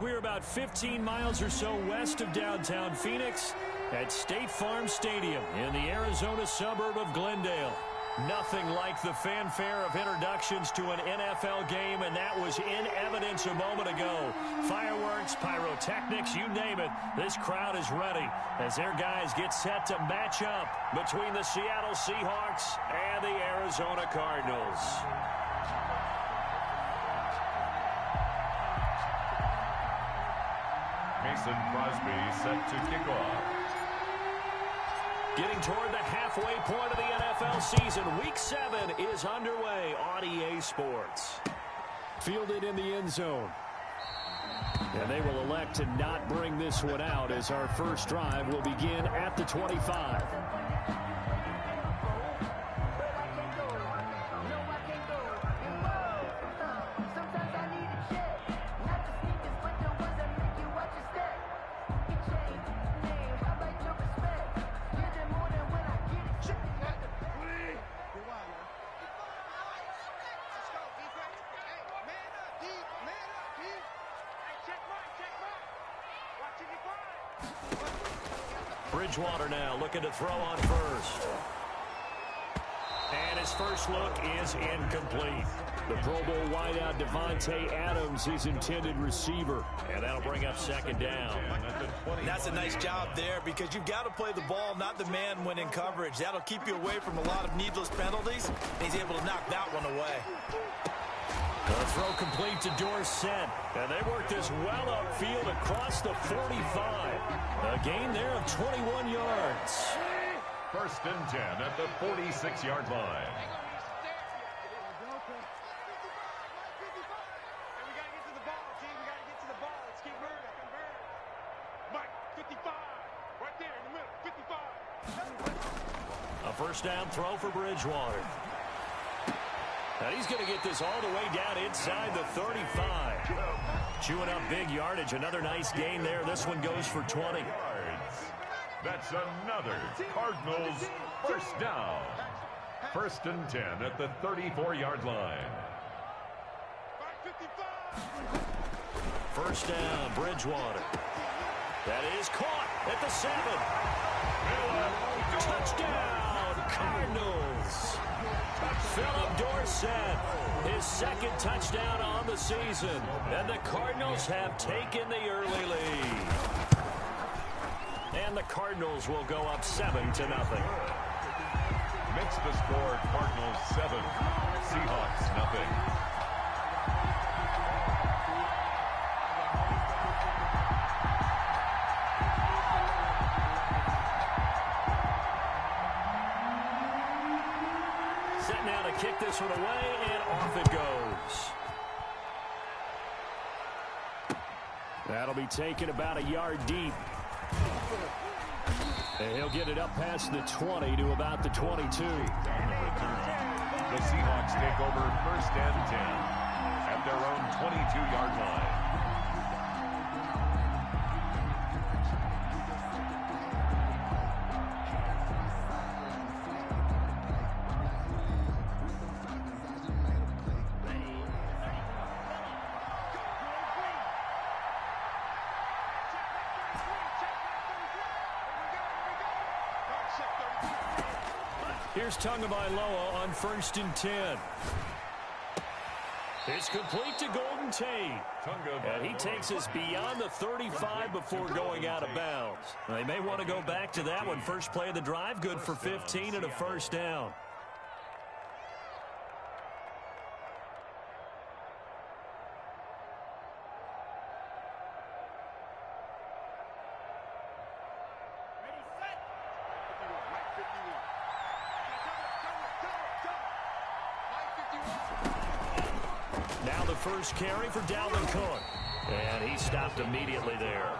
We're about 15 miles or so west of downtown Phoenix at State Farm Stadium in the Arizona suburb of Glendale. Nothing like the fanfare of introductions to an NFL game, and that was in evidence a moment ago. Fireworks, pyrotechnics, you name it. This crowd is ready as their guys get set to match up between the Seattle Seahawks and the Arizona Cardinals. Mason Crosby set to kick off. Getting toward the halfway point of the NFL season, Week 7 is underway on EA Sports. Fielded in the end zone. And they will elect to not bring this one out as our first drive will begin at the 25. Bridgewater now looking to throw on first. And his first look is incomplete. The Pro Bowl wideout Devontae Adams is intended receiver. And that'll bring up second down. That's a nice job there because you've got to play the ball, not the man when in coverage. That'll keep you away from a lot of needless penalties. And he's able to knock that one away. The throw complete to Dorsett. And they work this well upfield across the 45. A gain there of 21 yards. First and 10 at the 46-yard line. A first down throw for Bridgewater. And he's going to get this all the way down inside the 35. Chewing up big yardage. Another nice gain there. This one goes for 20. That's another Cardinals first down. First and 10 at the 34-yard line. First down, Bridgewater. That is caught at the 7. Touchdown, Cardinals. Philip Dorsett, his second touchdown on the season. And the Cardinals have taken the early lead. And the Cardinals will go up 7-0. Makes the score Cardinals 7, Seahawks nothing. Set now to kick this one away, and off it goes. That'll be taken about a yard deep. And he'll get it up past the 20 to about the 22. The Seahawks take over first and 10 at their own 22-yard line. Here's Tagovailoa on first and 10. It's complete to Golden Tate. And he takes us beyond the 35 before going out of bounds. They may want to go back to that one. First play of the drive, good for 15 and a first down. Now the first carry for Dalvin Cook. And he stopped immediately there.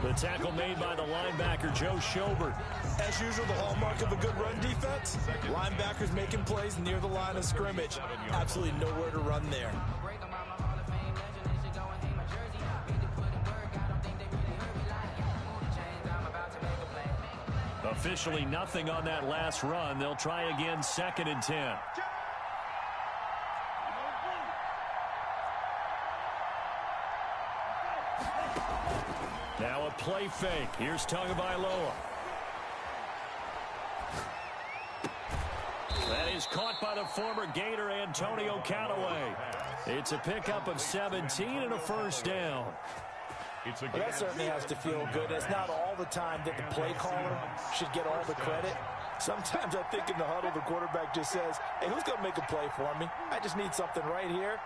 The tackle made by the linebacker, Joe Schobert. As usual, the hallmark of a good run defense. Linebackers making plays near the line of scrimmage. Absolutely nowhere to run there. Officially nothing on that last run. They'll try again, second and 10. play fake. Here's Tagovailoa. That is caught by the former Gator Antonio Callaway. It's a pickup of 17 and a first down. Well, that certainly has to feel good. It's not all the time that the play caller should get all the credit. Sometimes I think in the huddle, the quarterback just says, hey, who's going to make a play for me? I just need something right here.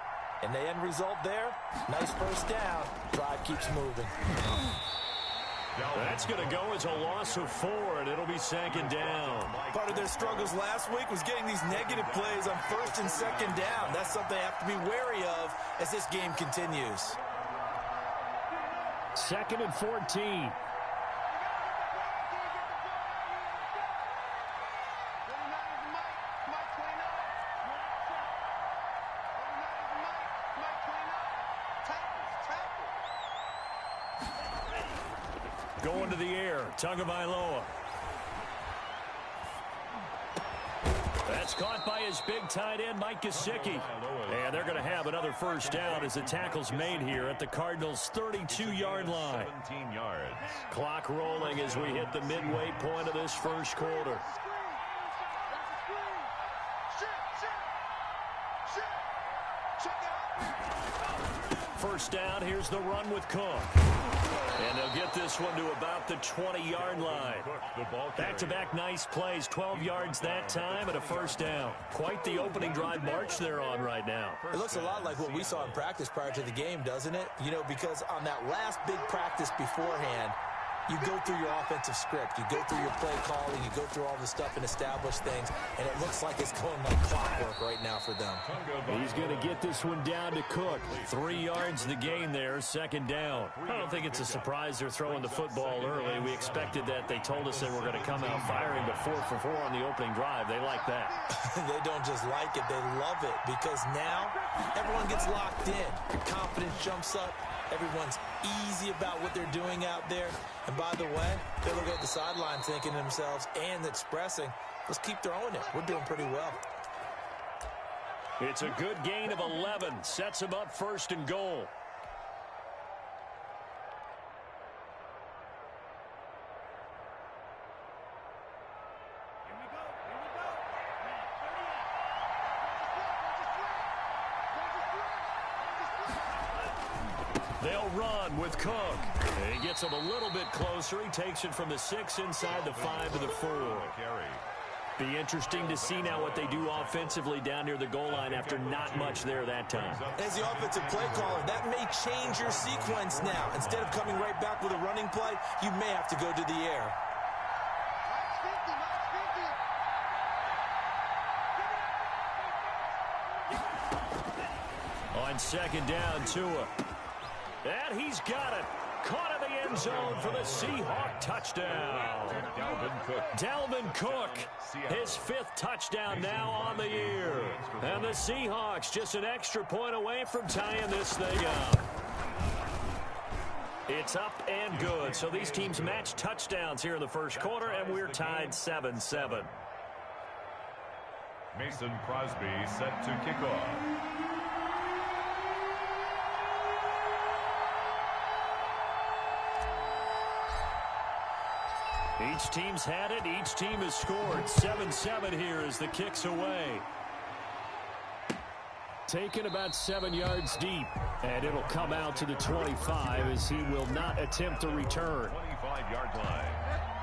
And the end result there, nice first down. Drive keeps moving. That's going to go as a loss of 4, and it'll be second down. Part of their struggles last week was getting these negative plays on first and second down. That's something they have to be wary of as this game continues. Second and 14. Going to the air, Tagovailoa. That's caught by his big tight end, Mike Gesicki. And they're going to have another first down as the tackle's made here at the Cardinals' 32-yard line. 17 yards. Clock rolling as we hit the midway point of this first quarter. First down, here's the run with Cook. And they'll get this one to about the 20-yard line. Back-to-back nice plays, 12 yards that time and a first down. Quite the opening drive march they're on right now. It looks a lot like what we saw in practice prior to the game, doesn't it? You know, because on that last big practice beforehand, you go through your offensive script. You go through your play calling. You go through all the stuff and establish things. And it looks like it's going like clockwork right now for them. He's going to get this one down to Cook. 3 yards the gain there, second down. I don't think it's a surprise they're throwing the football early. We expected that. They told us they were going to come out firing to 4 for 4 on the opening drive. They like that. They don't just like it. They love it because now everyone gets locked in. Your confidence jumps up. Everyone's easy about what they're doing out there. And by the way, they look at the sideline thinking to themselves and expressing, let's keep throwing it. We're doing pretty well. It's a good gain of 11. Sets him up first and goal. They'll run with Cook. He gets him a little bit closer. He takes it from the 6 inside the 5 to the 4. Be interesting to see now what they do offensively down near the goal line after not much there that time. As the offensive play caller, that may change your sequence now. Instead of coming right back with a running play, you may have to go to the air. On second down, Tua. And he's got it. Caught in the end zone for the Seahawks touchdown. Dalvin Cook, his 5th touchdown now on the year. And the Seahawks just an extra point away from tying this thing up. It's up and good. So these teams match touchdowns here in the first quarter, and we're tied 7-7. Mason Crosby set to kick off. Each team's had it. Each team has scored. 7-7 here as the kick's away. Taken about 7 yards deep. And it'll come out to the 25 as he will not attempt a return. 25-yard line.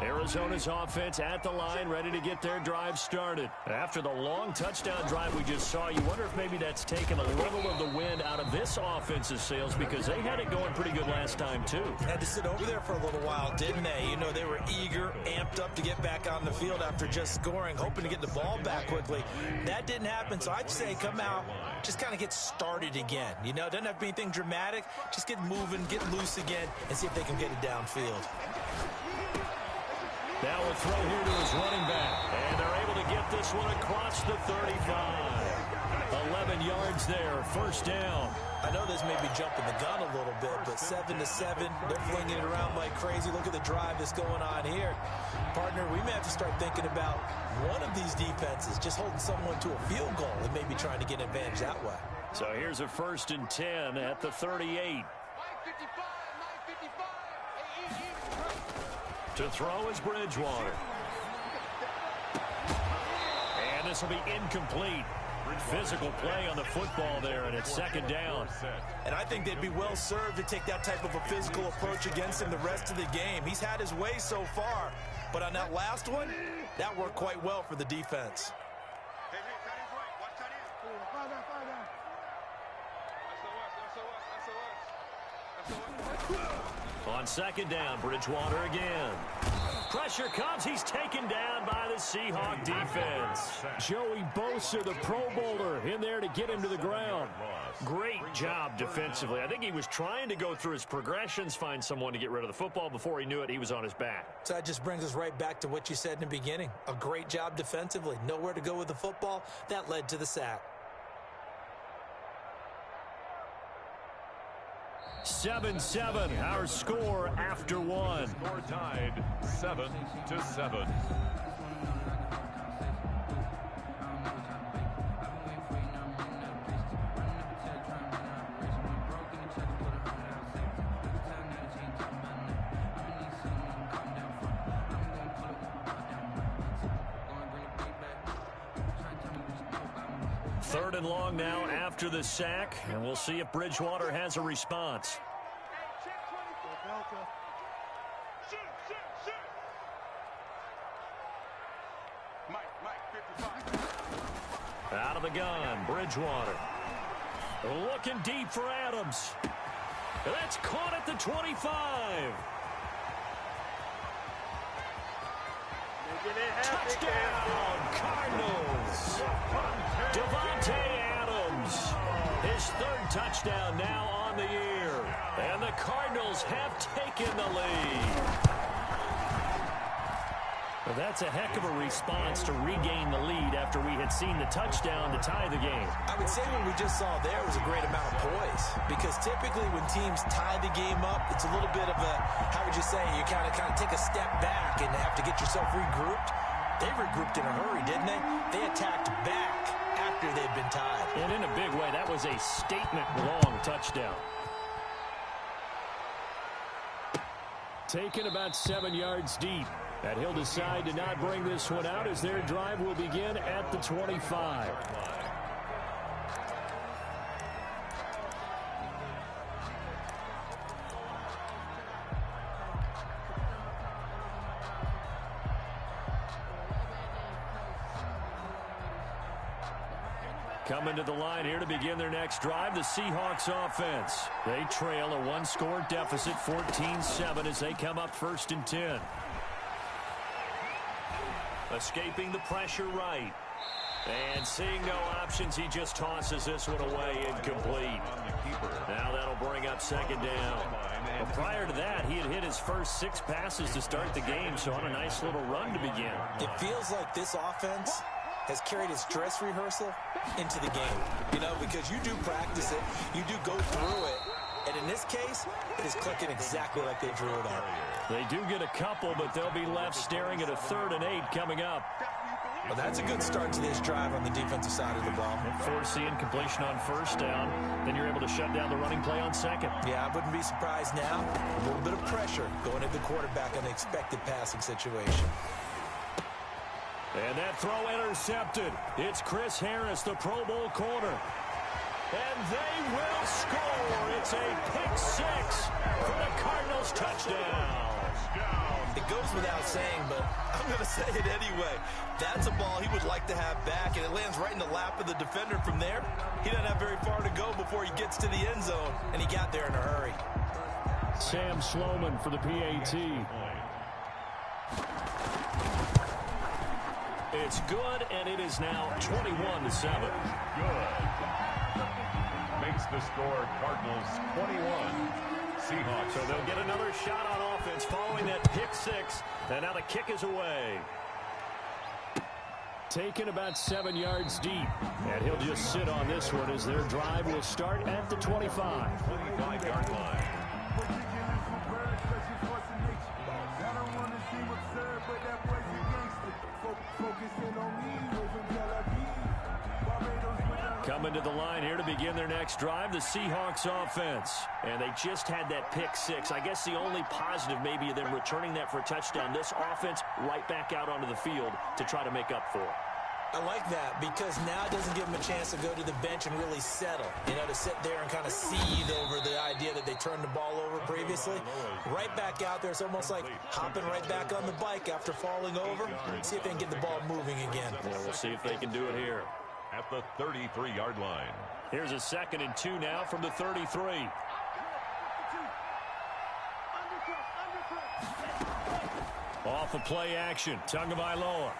Arizona's offense at the line, ready to get their drive started. After the long touchdown drive we just saw, you wonder if maybe that's taken a little of the wind out of this offense's sails because they had it going pretty good last time, too. Had to sit over there for a little while, didn't they? You know, they were eager, amped up to get back on the field after just scoring, hoping to get the ball back quickly. That didn't happen, so I'd say come out, just kind of get started again. You know, doesn't have to be anything dramatic. Just get moving, get loose again, and see if they can get it downfield. Now a throw here to his running back. And they're able to get this one across the 35. 11 yards there, first down. I know this may be jumping the gun a little bit, but 7-7, they're flinging it around like crazy. Look at the drive that's going on here. Partner, we may have to start thinking about one of these defenses just holding someone to a field goal and maybe trying to get an advantage that way. So here's a 1st and 10 at the 38. To throw is Bridgewater. And this will be incomplete. Physical play on the football there, and it's second down. And I think they'd be well served to take that type of a physical approach against him the rest of the game. He's had his way so far, but on that last one, that worked quite well for the defense. On second down, Bridgewater again. Pressure comes. He's taken down by the Seahawk defense. Joey Bosa, the Pro Bowler, in there to get him to the ground. Great job defensively. I think he was trying to go through his progressions, find someone to get rid of the football. Before he knew it, he was on his back. So that just brings us right back to what you said in the beginning. A great job defensively. Nowhere to go with the football. That led to the sack. 7-7, our score after one. Score tied 7-7. Third and long now after the sack, and we'll see if Bridgewater has a response. Out of the gun, Bridgewater. Looking deep for Adams. That's caught at the 25. Touchdown, Cardinals. Davante Adams. His third touchdown now on the year. And the Cardinals have taken the lead. Well, that's a heck of a response to regain the lead after we had seen the touchdown to tie the game. I would say what we just saw there was a great amount of poise, because typically when teams tie the game up, it's a little bit of a, how would you say, you kind of take a step back and have to get yourself regrouped. They regrouped in a hurry, didn't they? They attacked back after they'd been tied. And in a big way, that was a statement-long touchdown. Taken about 7 yards deep. And he'll decide to not bring this one out as their drive will begin at the 25. Coming to the line here to begin their next drive, the Seahawks offense. They trail a one-score deficit, 14-7, as they come up 1st and 10. Escaping the pressure right. And seeing no options, he just tosses this one away, incomplete. Now that'll bring up second down. Well, prior to that, he had hit his first 6 passes to start the game, so on a nice little run to begin. It feels like this offense has carried its dress rehearsal into the game. You know, because you do practice it, you do go through it, and in this case, it is clicking exactly like they drew it up. They do get a couple, but they'll be left staring at a 3rd and 8 coming up. Well, that's a good start to this drive on the defensive side of the ball. And force the incompletion on 1st down, then you're able to shut down the running play on 2nd. Yeah, I wouldn't be surprised now. A little bit of pressure going at the quarterback on the expected passing situation. And that throw intercepted. It's Chris Harris, the Pro Bowl corner. And they will score. It's a pick-6 for the Cardinals touchdown. It goes without saying, but I'm going to say it anyway. That's a ball he would like to have back, and it lands right in the lap of the defender from there. He doesn't have very far to go before he gets to the end zone, and he got there in a hurry. Sam Sloman for the PAT. It's good, and it is now 21-7. Good. Makes the score Cardinals 21. Seahawks. So they'll get another shot on offense following that pick-6, and now the kick is away. Taken about 7 yards deep, and he'll just sit on this one as their drive will start at the 25. 25-yard line. Coming to the line here to begin their next drive, the Seahawks offense. And they just had that pick six. I guess the only positive maybe of them returning that for a touchdown. This offense right back out onto the field to try to make up for it. I like that because now it doesn't give them a chance to go to the bench and really settle. You know, to sit there and kind of seethe over the idea that they turned the ball over previously. Right back out there. It's almost like hopping right back on the bike after falling over. See if they can get the ball moving again. Yeah, we'll see if they can do it here. At the 33-yard line. Here's a 2nd and 2 now from the 33. Off of play action, Tagovailoa.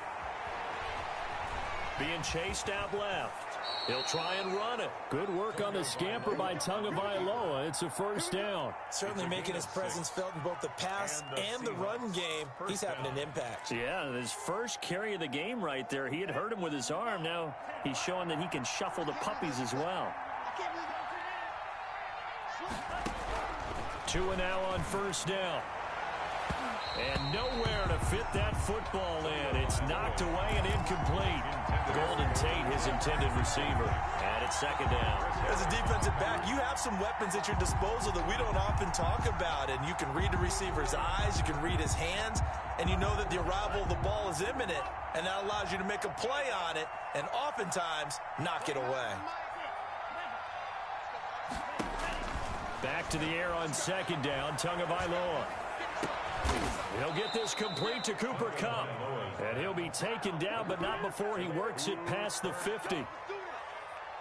Being chased out left. He'll try and run it. Good work on the scamper by Tagovailoa. It's a first down. Certainly making his presence felt in both the pass and the run game. He's having an impact. Yeah, his first carry of the game right there. He had hurt him with his arm. Now he's showing that he can shuffle the puppies as well. 2 and now on first down. And nowhere to fit that football in. It's knocked away and incomplete. Golden Tate, his intended receiver. And it's 2nd down. As a defensive back, you have some weapons at your disposal that we don't often talk about. And you can read the receiver's eyes. You can read his hands. And you know that the arrival of the ball is imminent. And that allows you to make a play on it. And oftentimes, knock it away. Back to the air on 2nd down. Tagovailoa. He'll get this complete to Cooper Kupp. And he'll be taken down, but not before he works it past the 50.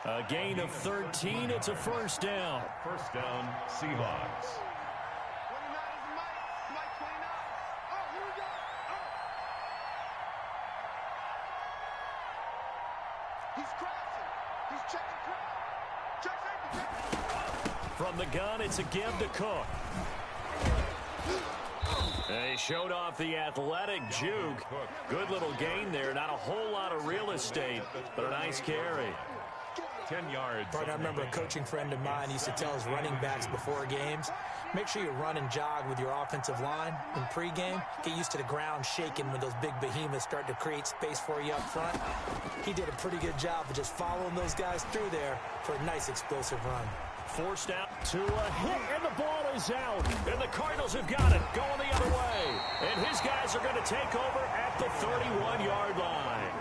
A gain of 13. It's a first down. First down, Seahawks. From the gun, it's a give to Cook. They showed off the athletic juke. Good little gain there. Not a whole lot of real estate, but a nice carry. 10 yards. I remember a coaching friend of mine used to tell his running backs before games, make sure you run and jog with your offensive line in pregame. Get used to the ground shaking when those big behemoths start to create space for you up front. He did a pretty good job of just following those guys through there for a nice explosive run. Forced out to a hit, and the ball is out. And the Cardinals have got it, going the other way. And his guys are going to take over at the 31-yard line.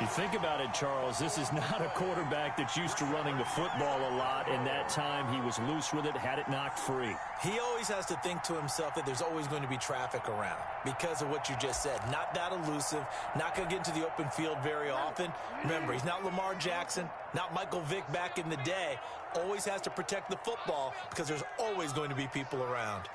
You think about it, Charles, this is not a quarterback that's used to running the football a lot, and that time he was loose with it, had it knocked free. He always has to think to himself that there's always going to be traffic around because of what you just said. Not that elusive, not going to get into the open field very often. Remember, he's not Lamar Jackson, not Michael Vick back in the day. Always has to protect the football because there's always going to be people around.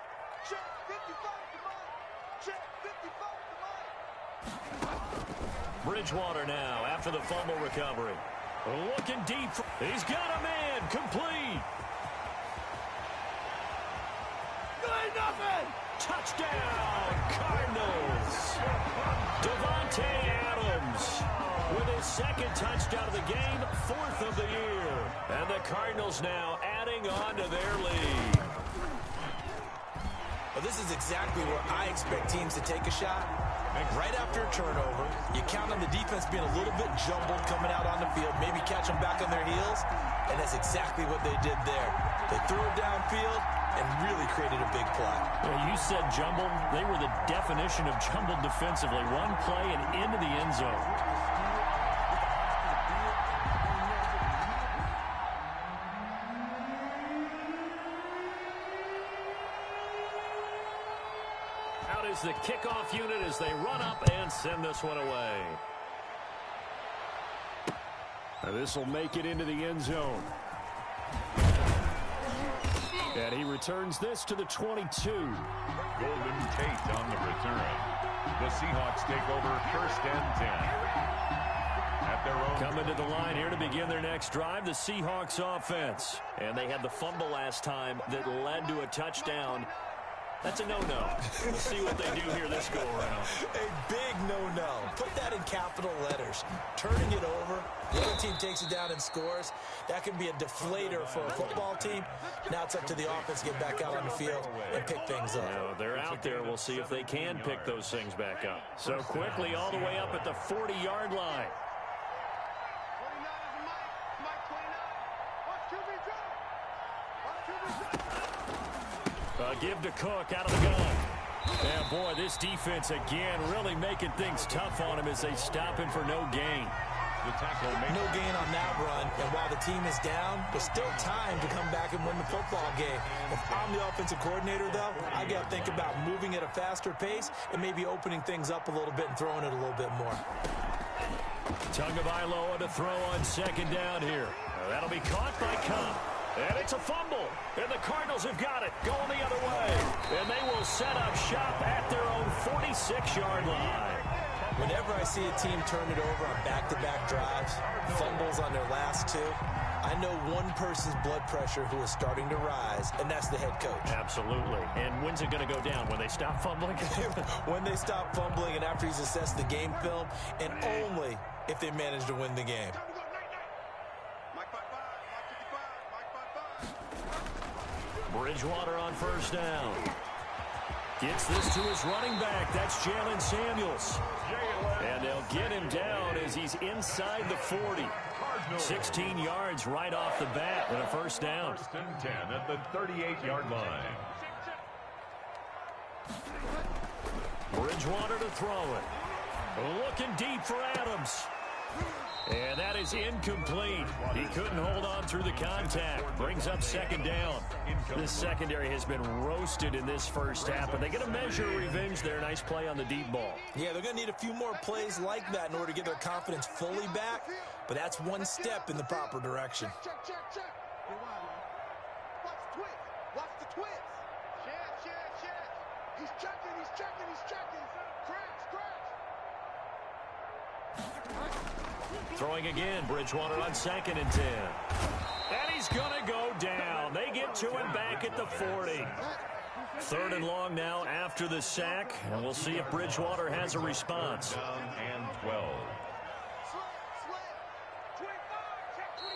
Bridgewater now after the fumble recovery. Looking deep. He's got a man. Complete. Good nothing. Touchdown, Cardinals. Devontae Adams with his 2nd touchdown of the game, 4th of the year. And the Cardinals now adding on to their lead. Well, this is exactly where I expect teams to take a shot. Right after a turnover, you count on the defense being a little bit jumbled coming out on the field, maybe catch them back on their heels, and that's exactly what they did there. They threw it downfield and really created a big play. Well, you said jumbled. They were the definition of jumbled defensively. One play and into the end zone. Out is the kickoff unit as they run up and send this one away. This will make it into the end zone. And he returns this to the 22. Golden Tate on the return. The Seahawks take over 1st and 10. At their own. Coming to the line here to begin their next drive, the Seahawks offense. And they had the fumble last time that led to a touchdown. That's a no-no. We'll see what they do here this go-around. A big no-no. Put that in capital letters. Turning it over, the other team takes it down and scores. That can be a deflator for a football team. Now it's up to the offense to get back out on the field and pick things up. Now, they're out there. We'll see if they can pick those things back up. So quickly all the way up at the 40-yard line. give to Cook out of the gun. And, boy, this defense, again, really making things tough on him as they stop him for no gain. The tackle no gain on that run, and while the team is down, there's still time to come back and win the football game. If I'm the offensive coordinator, though, I got to think about moving at a faster pace and maybe opening things up a little bit and throwing it a little bit more. Tagovailoa to throw on second down here. That'll be caught by Cobb. And it's a fumble. And the Cardinals have got it going the other way. And they will set up shop at their own 46-yard line. Whenever I see a team turn it over on back-to-back drives, fumbles on their last two, I know one person's blood pressure who is starting to rise, and that's the head coach. Absolutely. And when's it going to go down? When they stop fumbling? When they stop fumbling and after he's assessed the game film, and only if they manage to win the game. Bridgewater on first down. Gets this to his running back. That's Jalen Samuels. And they'll get him down as he's inside the 40. 16 yards right off the bat and a first down. First and 10 at the 38-yard line. Bridgewater to throw it. Looking deep for Adams. And that is incomplete. He couldn't hold on through the contact. Brings up second down. This secondary has been roasted in this first half, but they get a measure of revenge there. Nice play on the deep ball. Yeah, they're going to need a few more plays like that in order to get their confidence fully back, but that's one step in the proper direction. Check. Watch the twist. Watch the twist. Check. He's checking. Crash. Throwing again, Bridgewater on second and 10. And he's going to go down. They get to him back at the 40. Third and long now after the sack, and we'll see if Bridgewater has a response. Down and 12.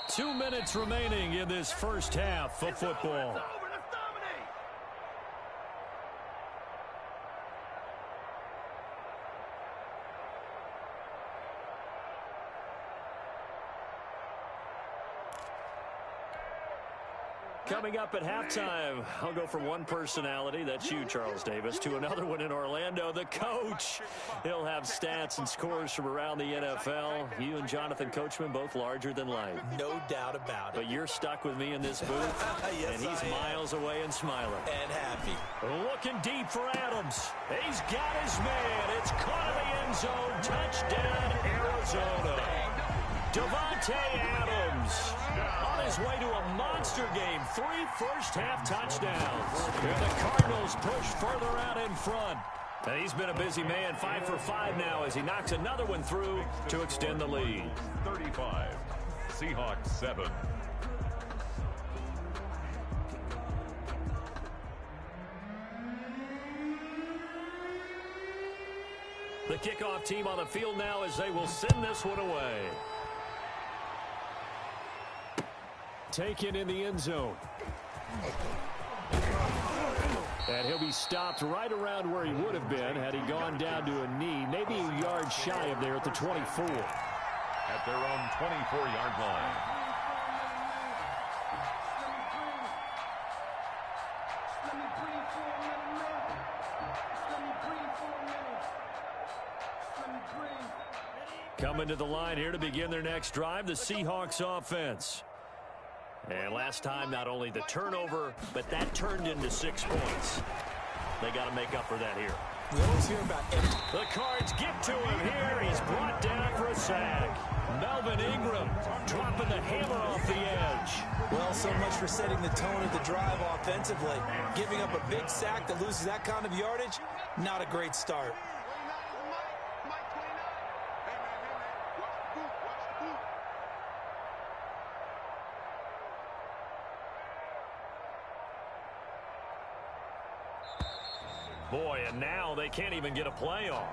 2 minutes remaining in this first half of football. Coming up at halftime, I'll go from one personality, that's you, Charles Davis, to another one in Orlando, the coach. He'll have stats and scores from around the NFL. You and Jonathan Coachman, both larger than life. No doubt about it. But you're stuck with me in this booth, yes, and he's miles away and smiling. And happy. Looking deep for Adams. He's got his man. It's caught in the end zone. Touchdown, Arizona. Davante Adams on his way to a monster game. 3 first-half touchdowns. And the Cardinals push further out in front. And he's been a busy man, 5 for 5 now as he knocks another one through to extend the lead. 35. Seahawks 7. The kickoff team on the field now as they will send this one away. Taken in the end zone. And he'll be stopped right around where he would have been had he gone down to a knee, maybe a yard shy of there at the 24. At their own 24-yard line. Coming to the line here to begin their next drive, the Seahawks offense. And last time, not only the turnover, but that turned into 6 points. They got to make up for that here. We always hear about it. The Cards get to him here. He's brought down for a sack. Melvin Ingram dropping the hammer off the edge. Well, so much for setting the tone of the drive offensively. Giving up a big sack that loses that kind of yardage, not a great start. Boy, and now they can't even get a playoff.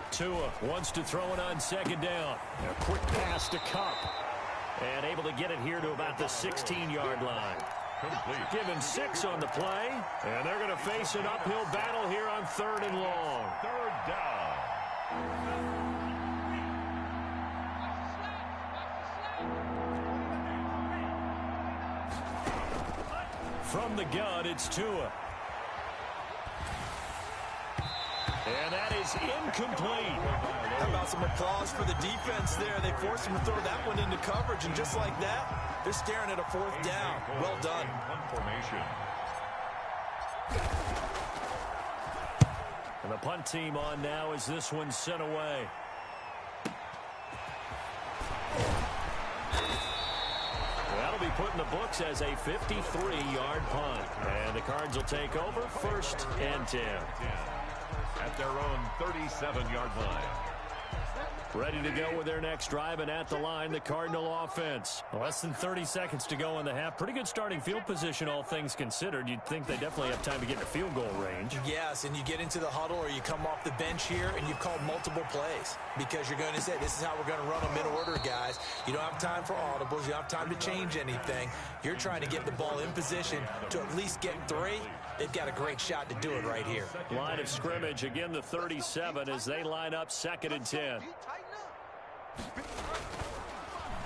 Tua wants to throw it on second down. A quick pass to Cup. And able to get it here to about the 16-yard line. Complete. Given 6 on the play. And they're going to face an uphill battle here on 3rd and long. 3rd down. From the gun, it's Tua. And that is incomplete. How about some applause for the defense there? They forced him to throw that one into coverage, and just like that, they're staring at a fourth down. Well done. Formation. And the punt team on now as this one's sent away. That'll be put in the books as a 53-yard punt. And the Cards will take over, 1st and 10. At their own 37-yard line. Ready to go with their next drive, and at the line, the Cardinal offense. Less than 30 seconds to go in the half. Pretty good starting field position, all things considered. You'd think they definitely have time to get in a field goal range. Yes, and you get into the huddle or you come off the bench here, and you've called multiple plays because you're going to say, this is how we're going to run them in order, guys. You don't have time for audibles. You don't have time to change anything. You're trying to get the ball in position to at least get 3. They've got a great shot to do it right here. Line of scrimmage, again the 37 as they line up 2nd and 10.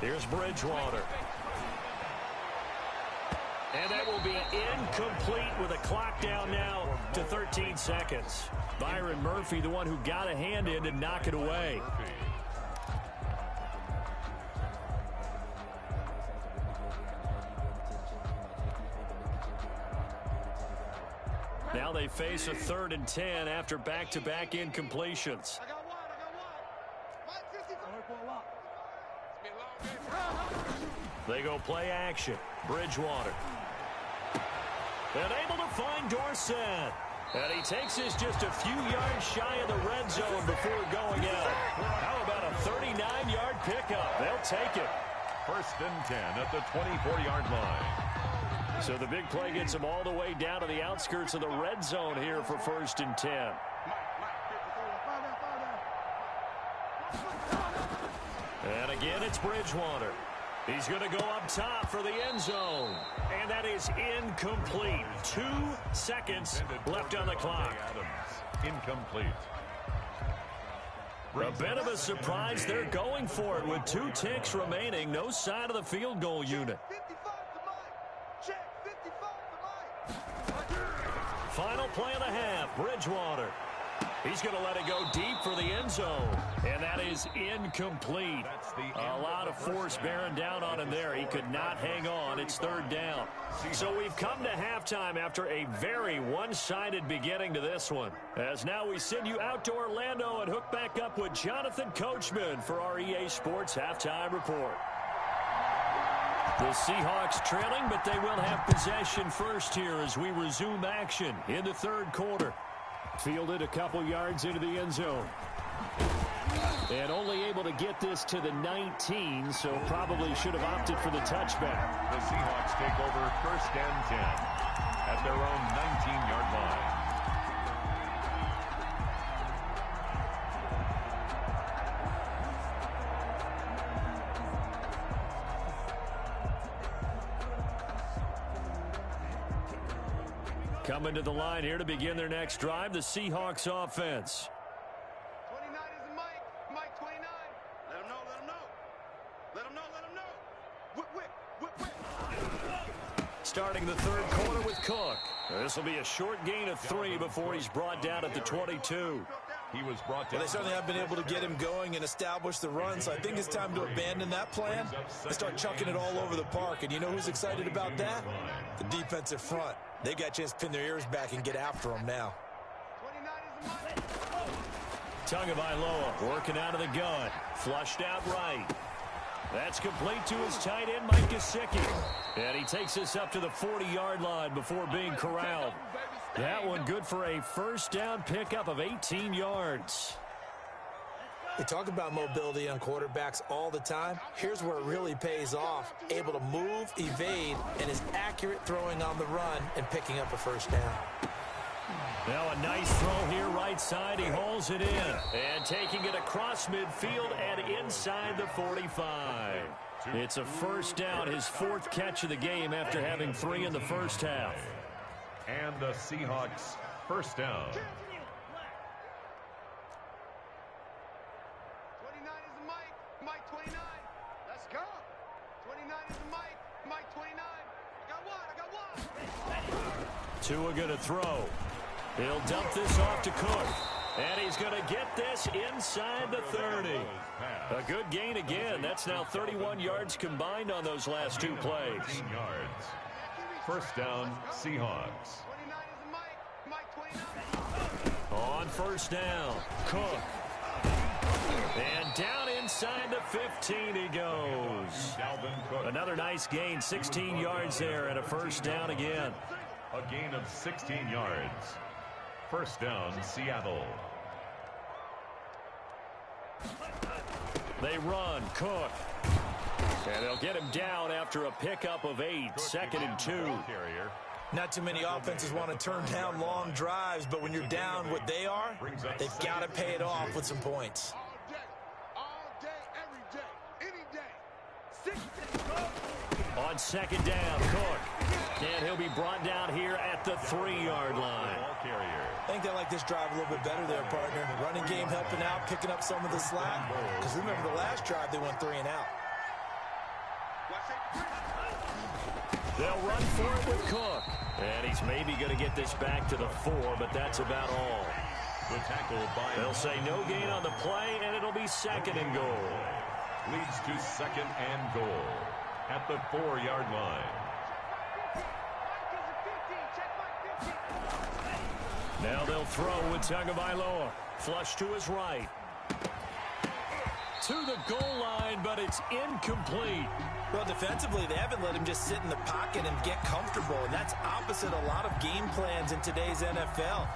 Here's Bridgewater. And that will be incomplete with a clock down now to 13 seconds. Byron Murphy, the one who got a hand in to knock it away. Now they face a 3rd and 10 after back-to-back incompletions. They go play action. Bridgewater. And able to find Dorsett. And he takes this just a few yards shy of the red zone before going out. How about a 39-yard pickup? They'll take it. 1st and 10 at the 24-yard line. So the big play gets him all the way down to the outskirts of the red zone here for 1st and 10. And again, it's Bridgewater. He's going to go up top for the end zone. And that is incomplete. 2 seconds left on the clock. Incomplete. A bit of a surprise. They're going for it with 2 ticks remaining. No sign of the field goal unit. Final play of the half. Bridgewater. He's going to let it go deep for the end zone. And that is incomplete. A lot of force bearing down on him there. He could not hang on. It's 3rd down. So we've come to halftime after a very one-sided beginning to this one. As now we send you out to Orlando and hook back up with Jonathan Coachman for our EA Sports Halftime Report. The Seahawks trailing, but they will have possession first here as we resume action in the 3rd quarter. Fielded a couple yards into the end zone. And only able to get this to the 19, so probably should have opted for the touchback. The Seahawks take over 1st and 10 at their own 19-yard line. Coming to the line here to begin their next drive, the Seahawks offense. 29 is Mike. Mike 29. Let him know, let him know. Let him know, let him know. Whip, whip, whip, whip. Starting the 3rd quarter with Cook. This will be a short gain of 3 before he's brought down at the 22. He was brought down. Well, they certainly have been able to get him going and establish the run, so I think it's time to abandon that plan and start chucking it all over the park. And you know who's excited about that? The defensive front. They got a chance to pin their ears back and get after him now. 29 is Mike. Tagovailoa working out of the gun. Flushed out right. That's complete to his tight end, Mike Gesicki. And he takes this up to the 40-yard line before being corralled. That one good for a 1st down pickup of 18 yards. They talk about mobility on quarterbacks all the time. Here's where it really pays off. Able to move, evade, and is accurate throwing on the run and picking up a 1st down. Now a nice throw here right side. He hauls it in. And taking it across midfield and inside the 45. It's a 1st down, his 4th catch of the game after having 3 in the first half. And the Seahawks 1st down. Go. 29 is the Mike. Mike 29. I got one. Tua going to throw. He'll dump this off to Cook. And he's going to get this inside the 30. A good gain again. That's now 31 yards combined on those last two plays. 15 yards. First down, Seahawks. 29 is the Mike. Mike 29. On first down, Cook. And down inside the 15 he goes. Another nice gain, 16 yards there and a first down again. A gain of 16 yards. First down, Seattle. They run, Cook. And they'll get him down after a pickup of 8, second and 2. Not too many offenses want to turn down long drives, but when you're down what they are, they've got to pay it off with some points. All day, every day, any day. 6 days. On second down, Cook. And he'll be brought down here at the 3-yard line. I think they like this drive a little bit better there, partner. Running game helping out, picking up some of the slack. Because remember the last drive, they went 3 and out. They'll run for it with Cook. And he's maybe going to get this back to the 4, but that's about all. The tackle by They'll say no gain on the play, and it'll be second and goal. leads to second and goal at the 4-yard line. Now they'll throw with Tagovailoa. Flush to his right. To the goal line, but it's incomplete. Well, defensively, they haven't let him just sit in the pocket and get comfortable, and that's opposite a lot of game plans in today's NFL.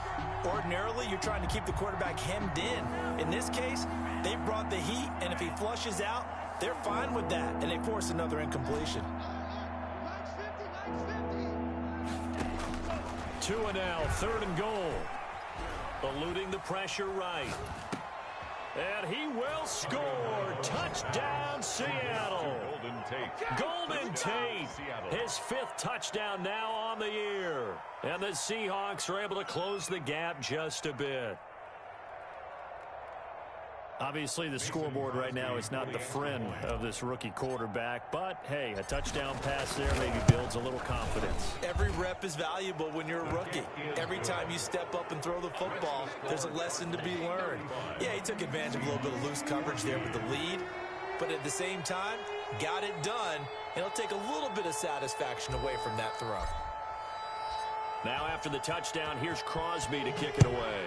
Ordinarily, you're trying to keep the quarterback hemmed in. In this case, they brought the heat, and if he flushes out, they're fine with that, and they force another incompletion. Tua now, third and goal. Eluding the pressure right. And he will score. Touchdown, Seattle. Golden Tate, his 5th touchdown now on the year. And the Seahawks are able to close the gap just a bit. Obviously, the scoreboard right now is not the friend of this rookie quarterback. But, hey, a touchdown pass there maybe builds a little confidence. Every rep is valuable when you're a rookie. Every time you step up and throw the football, there's a lesson to be learned. Yeah, he took advantage of a little bit of loose coverage there with the lead. But at the same time, got it done. And it'll take a little bit of satisfaction away from that throw. Now after the touchdown, here's Crosby to kick it away.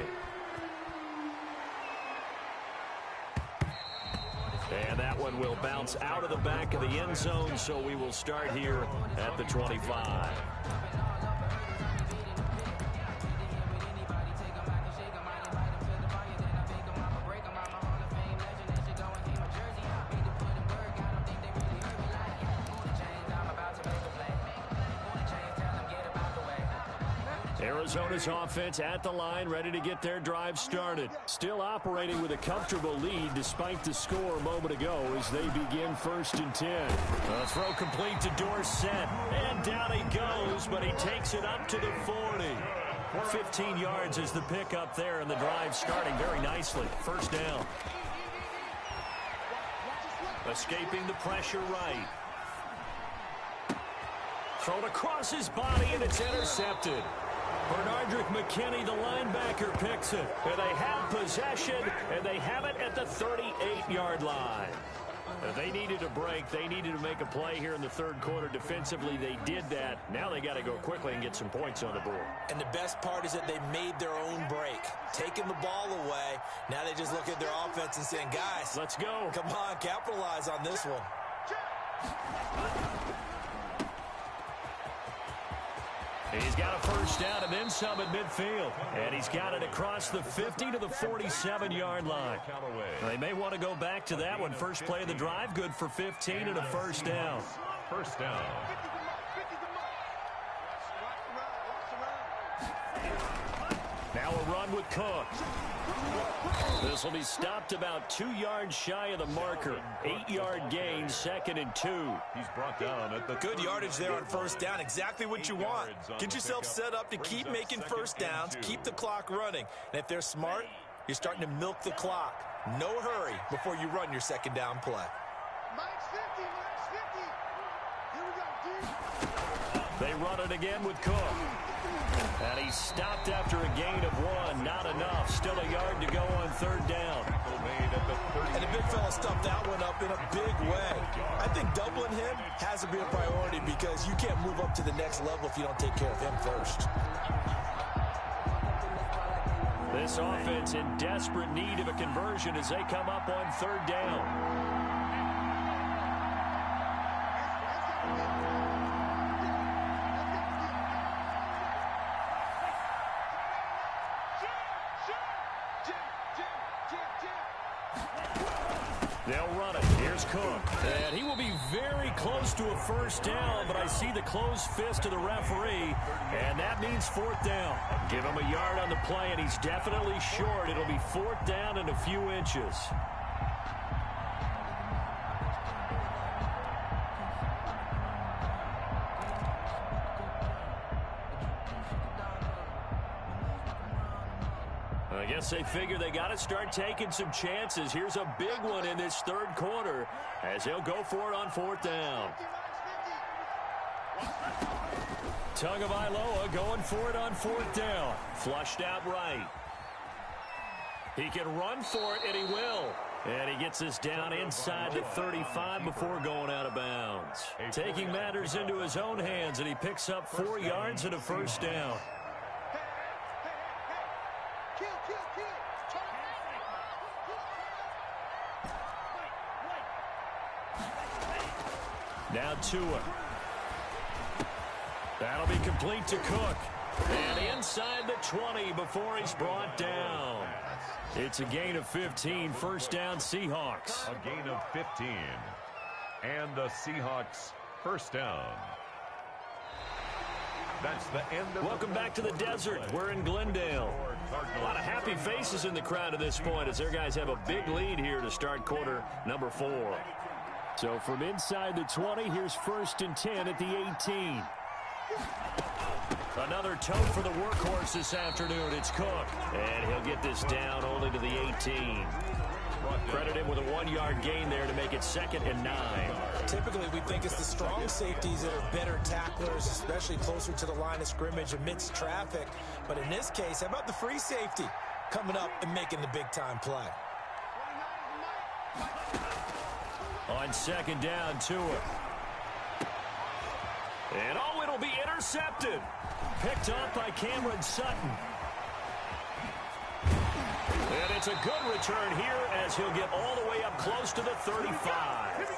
And that one will bounce out of the back of the end zone, so we will start here at the 25. Arizona's offense at the line, ready to get their drive started. Still operating with a comfortable lead despite the score a moment ago as they begin 1st and 10. A throw complete to Dorsett, and down he goes, but he takes it up to the 40. 15 yards is the pickup there, and the drive starting very nicely. First down. Escaping the pressure right. Thrown across his body, and it's intercepted. Bernardrick McKinney, the linebacker, picks it. And they have possession, and they have it at the 38-yard line. They needed a break. They needed to make a play here in the third quarter. Defensively, they did that. Now they got to go quickly and get some points on the board. And the best part is that they made their own break. Taking the ball away. Now they just look at their offense and saying, guys, let's go. Come on, capitalize on this one. He's got a first down and then some at midfield. And he's got it across the 50 to the 47-yard line. They may want to go back to that one. First play of the drive, good for 15 and a first down. First down. Now a run with Cook. This will be stopped about 2 yards shy of the marker. 8-yard gain, 2nd and 2. He's brought down at the good yardage there on first down. Exactly what you want. Get yourself set up to keep making first downs, keep the clock running. And if they're smart, you're starting to milk the clock. No hurry before you run your second down play. Mike's 50. Mike's 50. Here we go, dude. They run it again with Cook. And he's stopped after a gain of 1. Not enough. Still a yard to go on third down. And the big fella stuffed that one up in a big way. I think doubling him has to be a priority because you can't move up to the next level if you don't take care of him first. This offense in desperate need of a conversion as they come up on third down. They'll run it. Here's Cook. And he will be very close to a first down, but I see the closed fist of the referee, and that means fourth down. Give him a yard on the play, and he's definitely short. It'll be fourth down and a few inches. I guess they figure they got to start taking some chances. Here's a big one in this third quarter as they'll go for it on fourth down. Tagovailoa going for it on fourth down. Flushed out right. He can run for it, and he will. And he gets this down inside the 35 before going out of bounds. Taking matters into his own hands, and he picks up 4 yards and a first down. Now Tua. That'll be complete to Cook. And inside the 20 before he's brought down. It's a gain of 15. First down, Seahawks. A gain of 15. And the Seahawks first down. That's the end of Welcome back to the desert. We're in Glendale. A lot of happy faces in the crowd at this point as their guys have a big lead here to start quarter number 4. So from inside the 20, here's first and 10 at the 18. Another tote for the workhorse this afternoon. It's Cook. And he'll get this down only to the 18. Credit him with a 1-yard gain there to make it 2nd and 9. Typically, we think it's the strong safeties that are better tacklers, especially closer to the line of scrimmage amidst traffic. But in this case, how about the free safety coming up and making the big-time play? On second down, Tua. And oh, it'll be intercepted. Picked up by Cameron Sutton. And it's a good return here as he'll get all the way up close to the 35.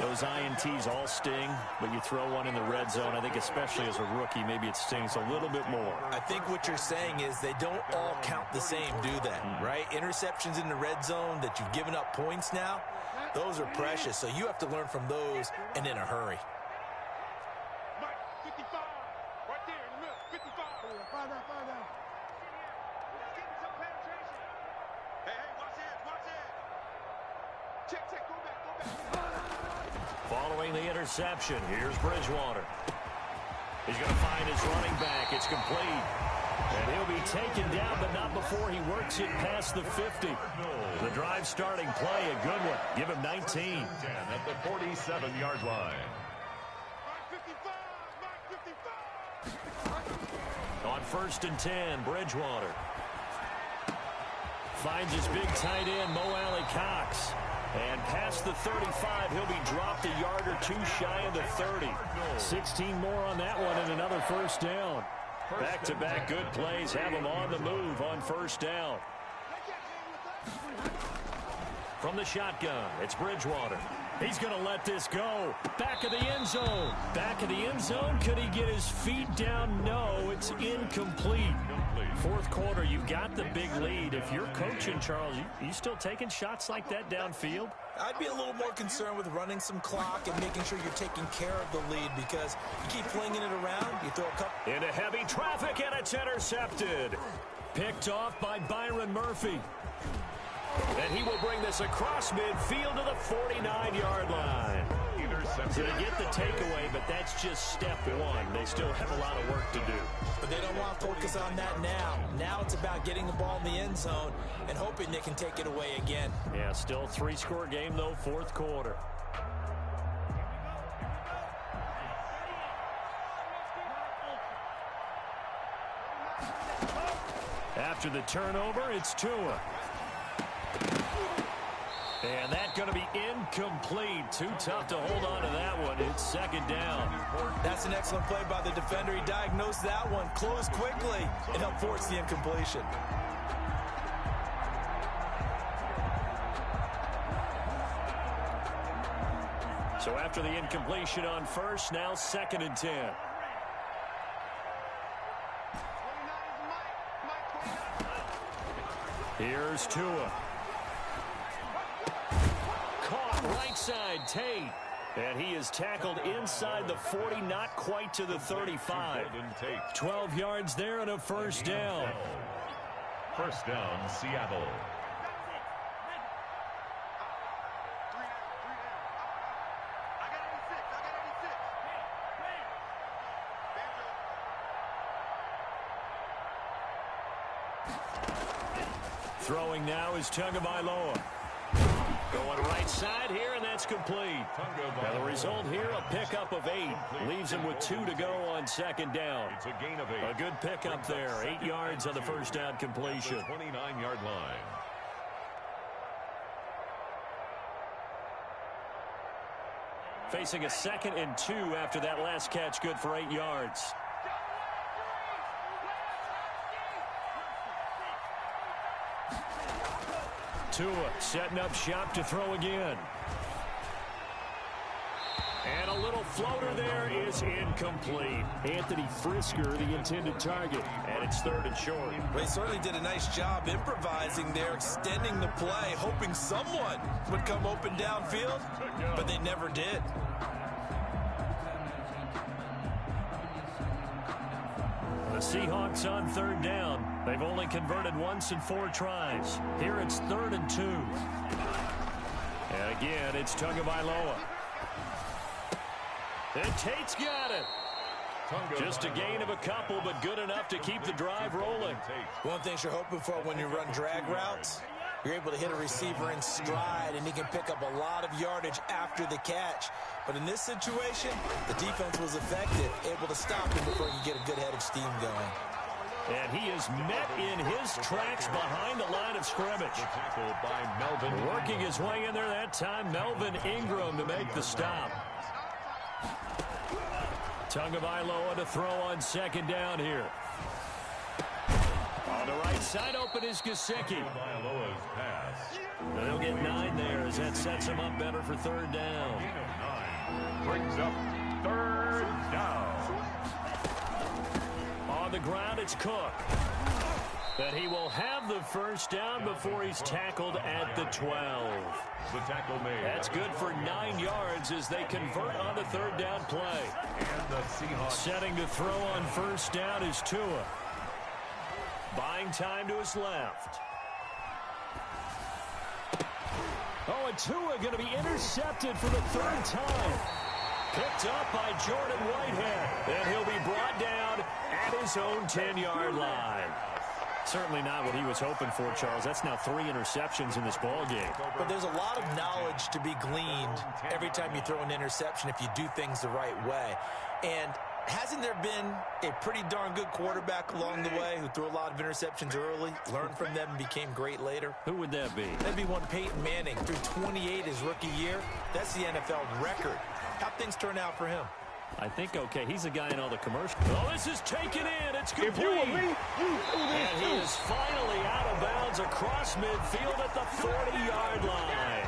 Those INTs all sting, but you throw one in the red zone, I think especially as a rookie, maybe it stings a little bit more. I think what you're saying is they don't all count the same, do they? Right? Interceptions in the red zone that you've given up points now, those are precious, so you have to learn from those and in a hurry. Mike, 55. Right there in the middle. 55. Find out. Let's get some penetration. Hey, watch it. Watch it. Check. Go back. Following the interception, here's Bridgewater. He's going to find his running back. It's complete. And he'll be taken down, but not before he works it past the 50. The drive starting play, a good one. Give him 19. at the 47-yard line. Mike 55. On first and 10, Bridgewater. Finds his big tight end, Mo Alley Cox. And past the 35, he'll be dropped a yard or two shy of the 30. 16 more on that one and another first down. Back-to-back good plays have him on the move on first down. From the shotgun, it's Bridgewater. He's going to let this go. Back of the end zone. Back of the end zone. Could he get his feet down? No, it's incomplete. Fourth quarter, you've got the big lead. If you're coaching, Charles, you still taking shots like that downfield? I'd be a little more concerned with running some clock and making sure you're taking care of the lead because you keep flinging it around, you throw a couple. Into heavy traffic, and it's intercepted. Picked off by Byron Murphy. And he will bring this across midfield to the 49-yard line. So they get the takeaway, but that's just step one. They still have a lot of work to do. But they don't want to focus on that now. Now it's about getting the ball in the end zone and hoping they can take it away again. Yeah, still 3-score game, though, fourth quarter. After the turnover, it's Tua. And that's going to be incomplete. Too tough to hold on to that one. It's second down. That's an excellent play by the defender. He diagnosed that one, closed quickly, and helped force the incompletion. So after the incompletion on first, now second and 10. Here's Tua. Caught right side, Tate. And he is tackled inside the 40, not quite to the 35. 12 yards there and a first down. First down, Seattle. Throwing now is Tagovailoa. Going right side here, and that's complete. Now the result here, a pickup of 8. Leaves him with 2 to go on second down. It's a gain of 8. A good pickup there. 8 yards on the first down completion. 29-yard line. Facing a 2nd and 2 after that last catch, good for 8 yards. Tua setting up shop to throw again. And a little floater there is incomplete. Anthony Frisker, the intended target. And it's 3rd and short. Well, he certainly did a nice job improvising there, extending the play, hoping someone would come open downfield, but they never did. The Seahawks on 3rd down. They've only converted once in 4 tries. Here it's 3rd and 2. And again, it's Tagovailoa. And Tate's got it. Just a gain of a couple, but good enough to keep the drive rolling. One thing you're hoping for when you run drag routes, you're able to hit a receiver in stride, and he can pick up a lot of yardage after the catch. But in this situation, the defense was effective, able to stop him before he could get a good head of steam going. And he is met in his tracks behind the line of scrimmage. Tackled by Melvin. Working his way in there that time, Melvin Ingram to make the stop. Tagovailoa to throw on second down here. On the right side, open is Gesicki. Tagovailoa's pass. They'll get 9 there as that sets him up better for 3rd down. Gain of 9. Brings up 3rd down. On the ground, it's Cook. But he will have the first down before he's tackled at the 12. The tackle made. That's good for 9 yards as they convert on the 3rd down play. And the Seahawks. Setting to throw on first down is Tua. Buying time to his left. Oh, and Tua going to be intercepted for the 3rd time. Picked up by Jordan Whitehead. And he'll be brought down at his own 10-yard line. Certainly not what he was hoping for, Charles. That's now 3 interceptions in this ball game. But there's a lot of knowledge to be gleaned every time you throw an interception if you do things the right way. And hasn't there been a pretty darn good quarterback along the way who threw a lot of interceptions early, learned from them, and became great later? Who would that be? That'd be one Peyton Manning. Threw 28 his rookie year. That's the NFL record. How'd things turn out for him? I think, okay, he's a guy in all the commercials. Oh, this is taken in. It's complete. If you were me, And he is finally out of bounds across midfield at the 40-yard line.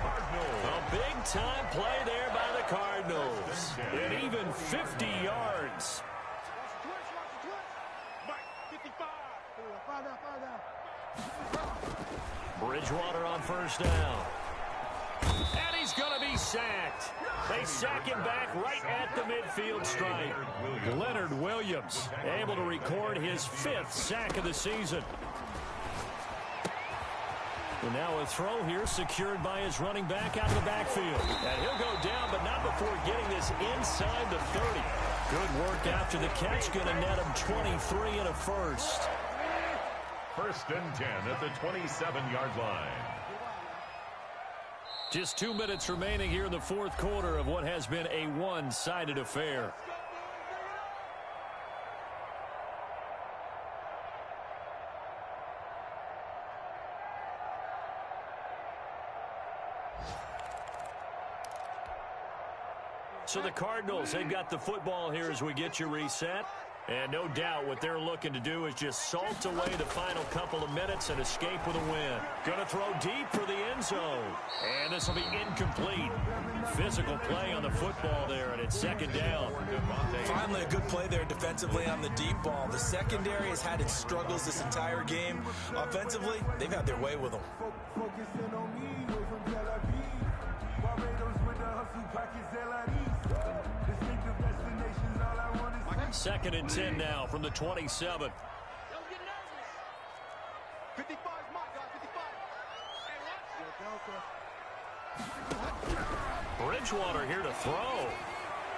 A big-time play there by the Cardinals. And even 50 yards. Bridgewater on first down. And he's going to be sacked. They sack him back right at the midfield stripe. Leonard Williams able to record his 5th sack of the season. And now a throw here secured by his running back out of the backfield. And he'll go down, but not before getting this inside the 30. Good work after the catch. Going to net him 23 and a first. 1st and 10 at the 27-yard line. Just 2 minutes remaining here in the 4th quarter of what has been a one-sided affair. So the Cardinals, they've got the football here as we get you reset. And no doubt what they're looking to do is just salt away the final couple of minutes and escape with a win. Going to throw deep for the end zone. And this will be incomplete. Physical play on the football there, and it's second down. Finally, a good play there defensively on the deep ball. The secondary has had its struggles this entire game. Offensively, they've had their way with them. Second and 10 now from the 27. 55 is my guy, 55. Bridgewater here to throw.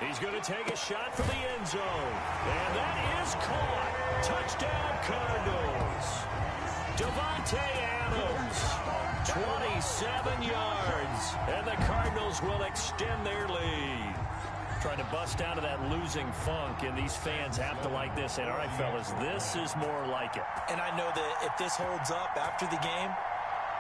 He's going to take a shot for the end zone. And that is caught. Touchdown Cardinals. Devontae Adams, 27 yards. And the Cardinals will extend their lead. Trying to bust out of that losing funk, and these fans have to like this. And all right, fellas, this is more like it. And I know that if this holds up after the game,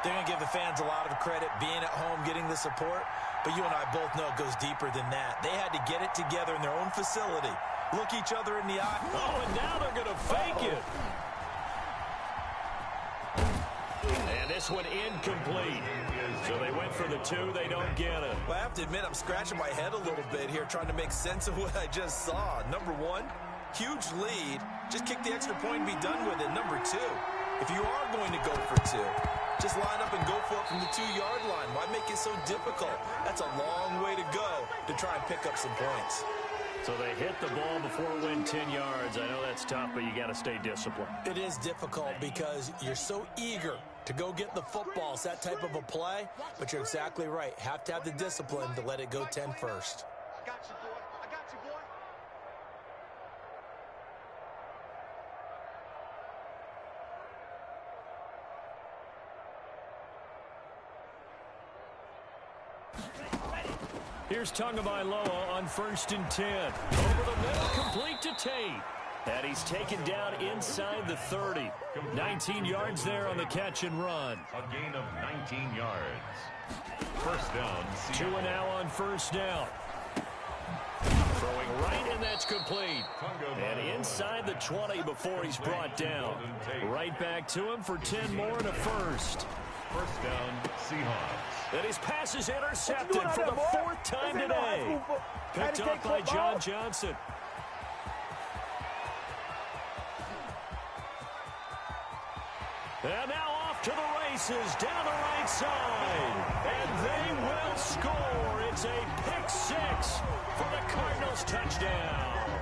they're going to give the fans a lot of credit being at home, getting the support. But you and I both know it goes deeper than that. They had to get it together in their own facility, look each other in the eye. Oh, and now they're going to fake it. And this one incomplete. So they went for the two. They don't get it. Well, I have to admit, I'm scratching my head a little bit here trying to make sense of what I just saw. Number one, huge lead. Just kick the extra point and be done with it. Number two, if you are going to go for two, just line up and go for it from the 2-yard line. Why make it so difficult? That's a long way to go to try and pick up some points. So they hit the ball before it went 10 yards. I know that's tough, but you got to stay disciplined. It is difficult because you're so eager to go get the football. It's that type of a play, but you're exactly right. Have to have the discipline to let it go 10 first. I got you, boy. I got you, boy. Here's Tagovailoa on 1st and 10. Over the middle, complete to Tate. And he's taken down inside the 30. 19 yards there on the catch and run. A gain of 19 yards. First down. Two and now on first down. Throwing right, and that's complete. And inside the 20 before he's brought down. Right back to him for 10 more and a first. First down, Seahawks. And his pass is intercepted for the 4th time today. Picked up by John Johnson. And now off to the races down the right side. And they will score. It's a pick 6 for the Cardinals touchdown.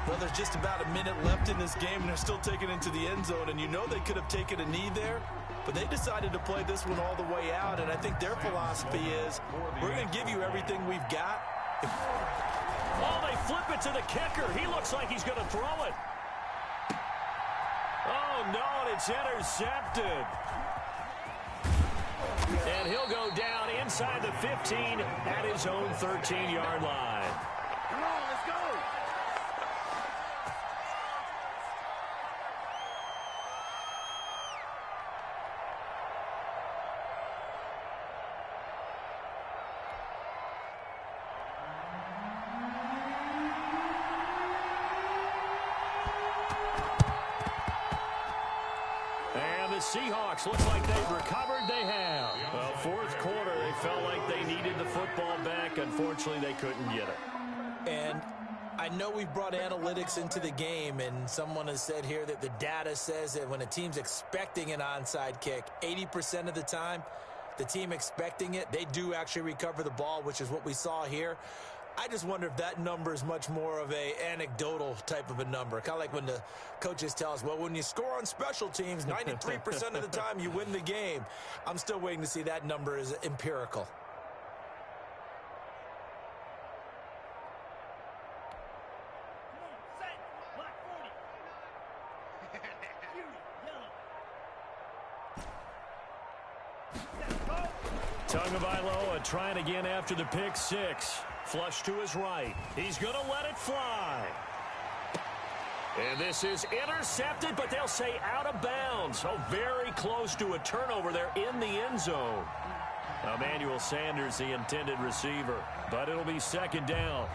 Well, there's just about a minute left in this game, and they're still taking it into the end zone. And you know they could have taken a knee there, but they decided to play this one all the way out. And I think their philosophy is, we're going to give you everything we've got. Oh, they flip it to the kicker. He looks like he's going to throw it. Oh, no, and it's intercepted. And he'll go down inside the 15 at his own 13-yard line. Come on, let's go. Seahawks looks like they've recovered. They have. Well, 4th quarter, they felt like they needed the football back. Unfortunately, they couldn't get it. And I know we've brought analytics into the game, and someone has said here that the data says that when a team's expecting an onside kick, 80% of the time, the team expecting it, they do actually recover the ball, which is what we saw here. I just wonder if that number is much more of a anecdotal type of a number. Kind of like when the coaches tell us, well, when you score on special teams, 93% of the time you win the game. I'm still waiting to see that number is empirical. Tagovailoa trying again after the pick 6. Flush to his right. He's going to let it fly. And this is intercepted, but they'll say out of bounds. Oh, very close to a turnover there in the end zone. Emmanuel Sanders, the intended receiver, but it'll be second down.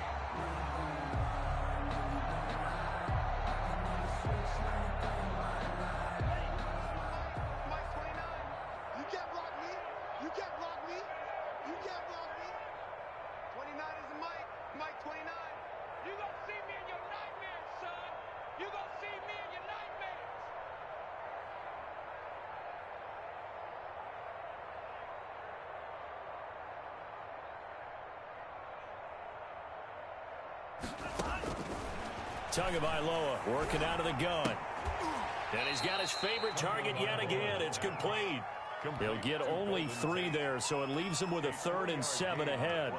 Tagovailoa working out of the gun. And he's got his favorite target yet again. It's complete. He'll get only 3 there, so it leaves him with a 3rd and 7 ahead.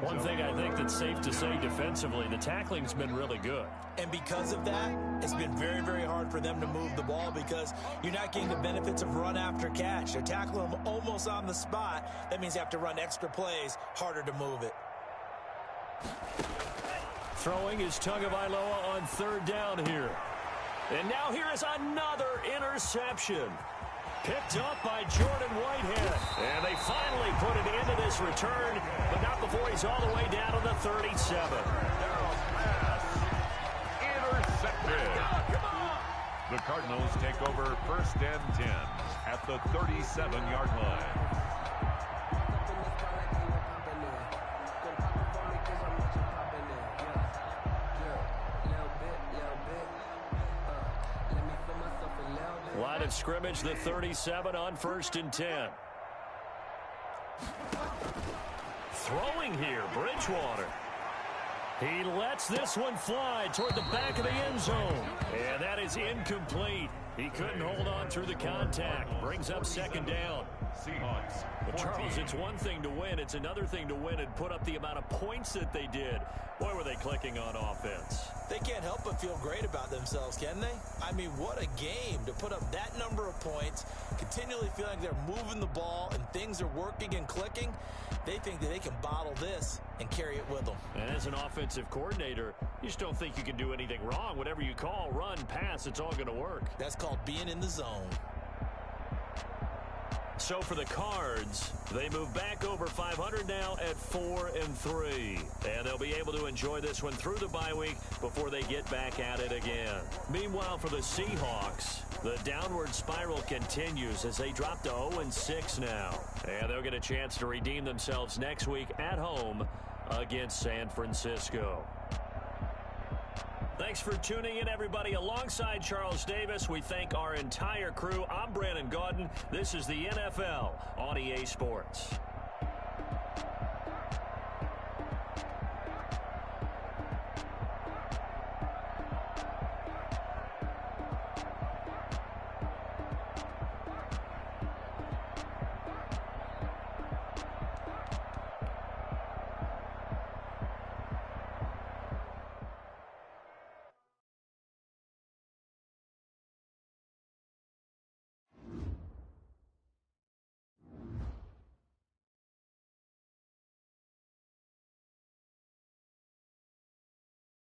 One thing I think that's safe to say defensively, the tackling's been really good. And because of that, it's been very, very hard for them to move the ball because you're not getting the benefits of run after catch. They're tackling them almost on the spot. That means you have to run extra plays, harder to move it. Throwing is Tagovailoa on 3rd down here. And now here is another interception. Picked up by Jordan Whitehead. And they finally put an end to this return, but not before he's all the way down to the 37. Intercepted. The Cardinals take over 1st and 10 at the 37-yard line. Line of scrimmage, the 37 on 1st and 10. Throwing here, Bridgewater. He lets this one fly toward the back of the end zone. And that is incomplete. He couldn't hold on through the contact. Brings up 2nd down. Seahawks. Well, Charles, it's one thing to win. It's another thing to win and put up the amount of points that they did. Boy, were they clicking on offense. They can't help but feel great about themselves, can they? I mean, what a game to put up that number of points, continually feeling they're moving the ball and things are working and clicking. They think that they can bottle this and carry it with them. And as an offensive coordinator, you just don't think you can do anything wrong. Whatever you call, run, pass, it's all going to work. That's called being in the zone. So for the Cards, they move back over 500 now at 4-3. And they'll be able to enjoy this one through the bye week before they get back at it again. Meanwhile, for the Seahawks, the downward spiral continues as they drop to 0-6 now. And they'll get a chance to redeem themselves next week at home against San Francisco. Thanks for tuning in, everybody. Alongside Charles Davis, we thank our entire crew. I'm Brandon Gaudin. This is the NFL on EA Sports.